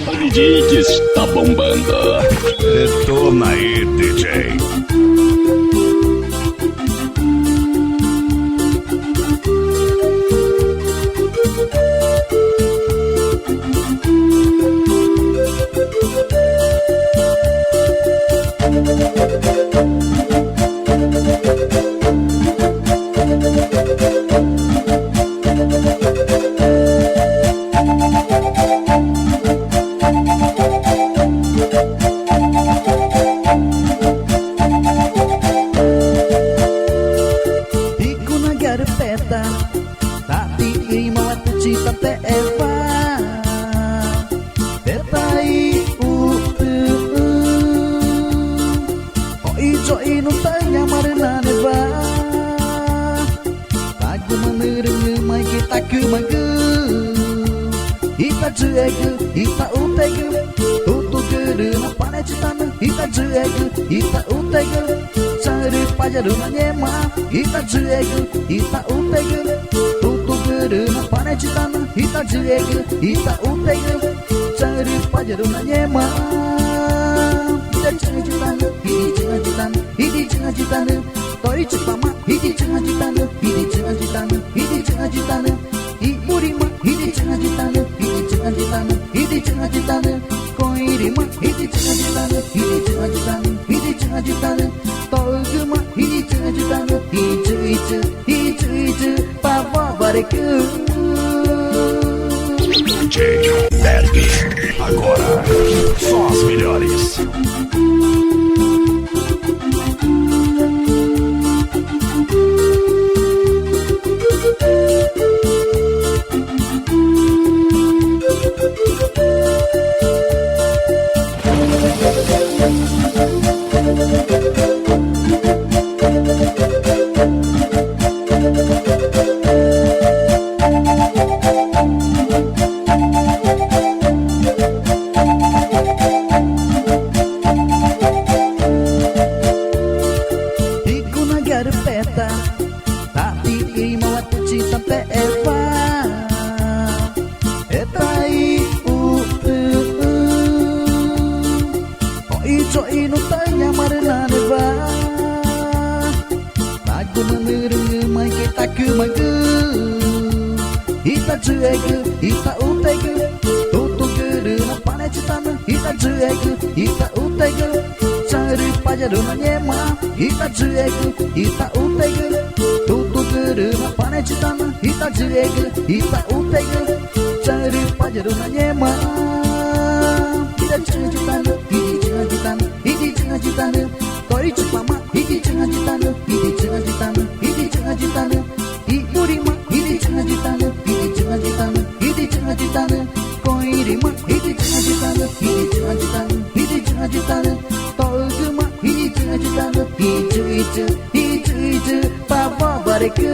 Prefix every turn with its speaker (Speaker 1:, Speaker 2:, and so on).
Speaker 1: O DJ que está bombando.
Speaker 2: Detona aí, DJ.
Speaker 3: Tapi mau tu cita teva tetai o ijo inu tanya marina neva tagu manurung mai kita ke magu ita juegu ita utegu tutu guru na pane citana ita juegu ita utegu cari pajaru na nyema ita juegu ita utegu na pane citana ita juegu ita utegu cari pajaru na nyema ita citana hidi citana toi cipama hidi citana i urima hidi citana hidi citana koirima hidi citana toguma hidi citana hiju papa bariku
Speaker 2: DJ Berg. Agora, só as melhores.
Speaker 3: Tapi mau tu cita teva etai o ijo inu tanya marina neva tagu manurung mai kita ke magu ita juegu ita utegu tutu guru na pane citana ita juegu ita utegu cari pajaru na nyema ita juegu ita utegu tutu guru na pane citana ita juegu ita utegu cari pajaru na nyema ita citana hidi citana toi cipama hidi citana i urima hidi citana koirima hidi citana toguma hidi citana hiju papa bariku